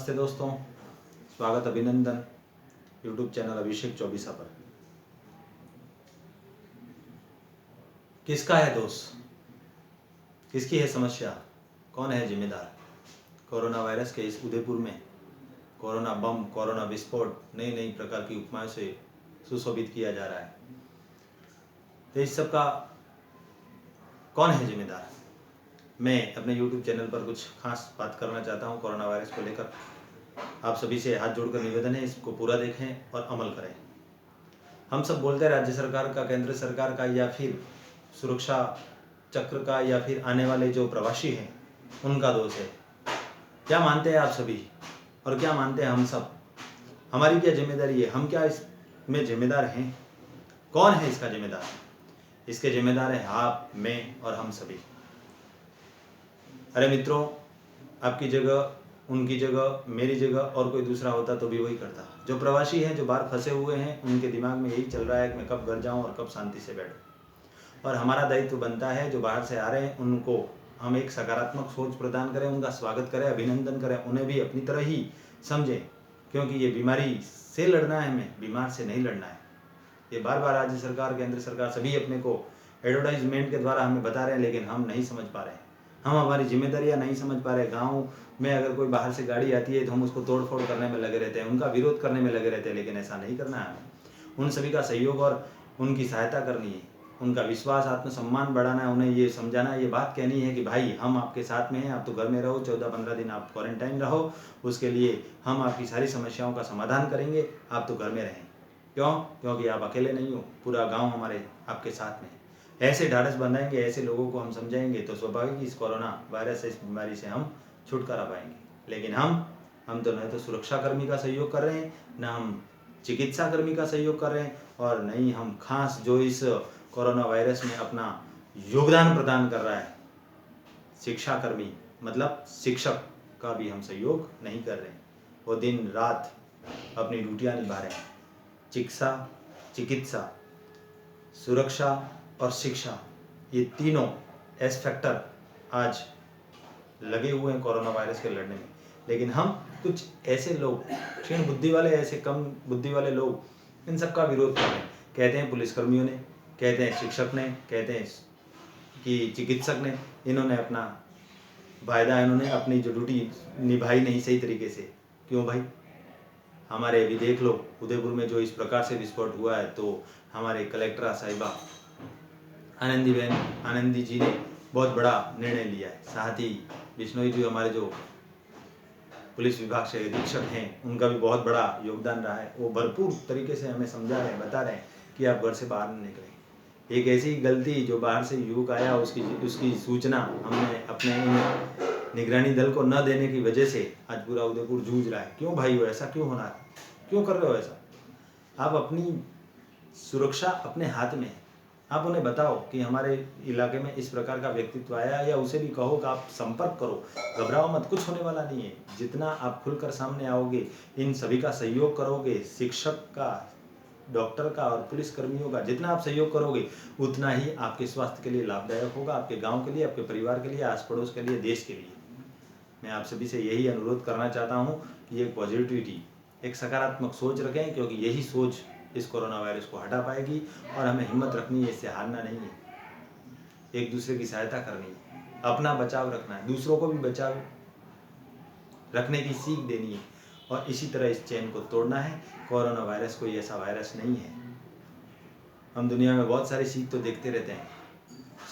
नमस्ते दोस्तों, स्वागत अभिनंदन यूट्यूब चैनल अभिषेक चौबीसा पर। किसका है दोष, किसकी है समस्या, कौन है जिम्मेदार? कोरोना वायरस के इस उदयपुर में कोरोना बम, कोरोना विस्फोट नई नई प्रकार की उपमाओं से सुशोभित किया जा रहा है। तो इस सब का कौन है जिम्मेदार? मैं अपने यूट्यूब चैनल पर कुछ खास बात करना चाहता हूँ कोरोना वायरस को लेकर। आप सभी से हाथ जोड़कर निवेदन है, इसको पूरा देखें और अमल करें। हम सब बोलते हैं राज्य सरकार का, केंद्र सरकार का, या फिर सुरक्षा चक्र का, या फिर आने वाले जो प्रवासी हैं उनका दोष है। क्या मानते हैं आप सभी और क्या मानते हैं हम सब? हमारी क्या जिम्मेदारी है? हम क्या इसमें जिम्मेदार हैं? कौन है इसका जिम्मेदार? इसके जिम्मेदार हैं आप, मैं और हम सभी। अरे मित्रों, आपकी जगह, उनकी जगह, मेरी जगह और कोई दूसरा होता तो भी वही करता। जो प्रवासी हैं, जो बाहर फंसे हुए हैं, उनके दिमाग में यही चल रहा है कि मैं कब घर जाऊं और कब शांति से बैठूं। और हमारा दायित्व बनता है, जो बाहर से आ रहे हैं उनको हम एक सकारात्मक सोच प्रदान करें, उनका स्वागत करें, अभिनंदन करें, उन्हें भी अपनी तरह ही समझें, क्योंकि ये बीमारी से लड़ना है, हमें बीमार से नहीं लड़ना है। ये बार बार राज्य सरकार, केंद्र सरकार सभी अपने को एडवर्टाइजमेंट के द्वारा हमें बता रहे हैं, लेकिन हम नहीं समझ पा रहे हैं। हम हमारी जिम्मेदारियां नहीं समझ पा रहे। गांव में अगर कोई बाहर से गाड़ी आती है तो हम उसको तोड़ फोड़ करने में लगे रहते हैं, उनका विरोध करने में लगे रहते हैं, लेकिन ऐसा नहीं करना है हमें। उन सभी का सहयोग और उनकी सहायता करनी है, उनका विश्वास, आत्मसम्मान बढ़ाना है, उन्हें ये समझाना है, ये बात कहनी है कि भाई हम आपके साथ में हैं, आप तो घर में रहो, 14-15 दिन आप क्वारंटाइन रहो, उसके लिए हम आपकी सारी समस्याओं का समाधान करेंगे, आप तो घर में रहें। क्यों? क्योंकि आप अकेले नहीं हो, पूरा गाँव हमारे आपके साथ में है। ऐसे ढाढ़स बंधाएंगे, ऐसे लोगों को हम समझाएंगे तो स्वाभाविक इस कोरोना वायरस से, इस बीमारी से हम छुटकारा पाएंगे। लेकिन हम तो न तो सुरक्षाकर्मी का सहयोग कर रहे हैं, न हम चिकित्सा कर्मी का सहयोग कर रहे हैं, और न ही हम खास जो इस कोरोना वायरस में अपना योगदान प्रदान कर रहा है, शिक्षाकर्मी मतलब शिक्षक का भी हम सहयोग नहीं कर रहे हैं। वो दिन रात अपनी ड्यूटियाँ निभा रहे हैं। चिकित्सा, सुरक्षा और शिक्षा, ये तीनों एस फैक्टर आज लगे हुए हैं कोरोना वायरस के लड़ने में। लेकिन हम कुछ ऐसे लोग, क्षीण बुद्धि वाले, ऐसे कम बुद्धि वाले लोग इन सब का विरोध कर रहे हैं। कहते हैं पुलिसकर्मियों ने, कहते हैं शिक्षक ने, कहते हैं कि चिकित्सक ने, इन्होंने अपना वायदा, इन्होंने अपनी जो ड्यूटी निभाई नहीं सही तरीके से। क्यों भाई? हमारे अभी देख लो उदयपुर में जो इस प्रकार से विस्फोट हुआ है, तो हमारे कलेक्टर साहिबा आनंदी जी ने बहुत बड़ा निर्णय लिया है। साथ ही बिश्नोई जी, हमारे जो पुलिस विभाग से अधीक्षक हैं, उनका भी बहुत बड़ा योगदान रहा है। वो भरपूर तरीके से हमें समझा रहे हैं, बता रहे हैं कि आप घर से बाहर न निकलें। एक ऐसी गलती, जो बाहर से युवक आया, उसकी सूचना हमने अपने निगरानी दल को न देने की वजह से आज पूरा उदयपुर जूझ रहा है। क्यों भाई, ऐसा क्यों होना है? क्यों कर रहे हो ऐसा? आप अपनी सुरक्षा अपने हाथ में है। आप उन्हें बताओ कि हमारे इलाके में इस प्रकार का व्यक्तित्व आया, या उसे भी कहो कि आप संपर्क करो, घबराओ मत, कुछ होने वाला नहीं है। जितना आप खुलकर सामने आओगे, इन सभी का सहयोग करोगे, शिक्षक का, डॉक्टर का और पुलिस कर्मियों का जितना आप सहयोग करोगे, उतना ही आपके स्वास्थ्य के लिए लाभदायक होगा, आपके गाँव के लिए, आपके परिवार के लिए, आस पड़ोस के लिए, देश के लिए। मैं आप सभी से यही अनुरोध करना चाहता हूँ कि एक पॉजिटिविटी, एक सकारात्मक सोच रखें, क्योंकि यही सोच इस कोरोना वायरस को हटा पाएगी। और हमें हिम्मत रखनी है, इससे हारना नहीं है, एक दूसरे की सहायता करनी है, अपना बचाव रखना है, दूसरों को भी बचाव रखने की सीख देनी है, और इसी तरह इस चेन को तोड़ना है। कोरोना वायरस कोई ऐसा वायरस नहीं है। हम दुनिया में बहुत सारी सीख तो देखते रहते हैं।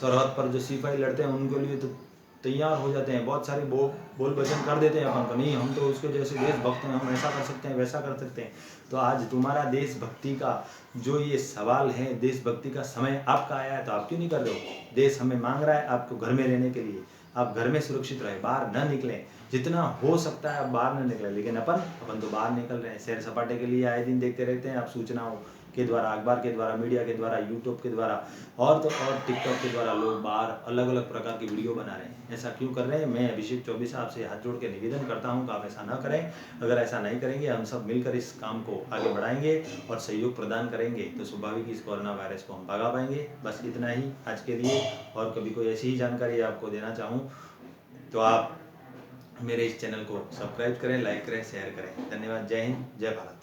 सरहद पर जो सिपाही लड़ते हैं, उनके लिए तो तैयार हो जाते हैं, बहुत सारे बोल वचन कर देते हैं अपन को, नहीं हम तो उसके जैसे देशभक्त हैं, हम ऐसा कर सकते हैं, वैसा कर सकते हैं। तो आज तुम्हारा देशभक्ति का जो ये सवाल है, देशभक्ति का समय आपका आया है, तो आप क्यों नहीं कर रहे हो? देश हमें मांग रहा है आपको घर में रहने के लिए, आप घर में सुरक्षित रहे, बाहर न निकलें, जितना हो सकता है आप बाहर न निकलें। लेकिन अपन तो बाहर निकल रहे हैं, सैर सपाटे के लिए आए दिन देखते रहते हैं आप, सूचनाओं के द्वारा, अखबार के द्वारा, मीडिया के द्वारा, यूट्यूब के द्वारा, और टिकटॉक के द्वारा लोग बाहर अलग अलग प्रकार की वीडियो बना रहे हैं। ऐसा क्यों कर रहे हैं? मैं अभिषेक चौबीसा आपसे हाथ जोड़ के निवेदन करता हूं कि आप ऐसा न करें। अगर ऐसा नहीं करेंगे, हम सब मिलकर इस काम को आगे बढ़ाएंगे और सहयोग प्रदान करेंगे, तो स्वाभाविक इस कोरोना वायरस को हम भगा पाएंगे। बस इतना ही आज के लिए। और कभी कोई ऐसी ही जानकारी आपको देना चाहूँ तो आप मेरे इस चैनल को सब्सक्राइब करें, लाइक करें, शेयर करें। धन्यवाद। जय हिंद, जय भारत।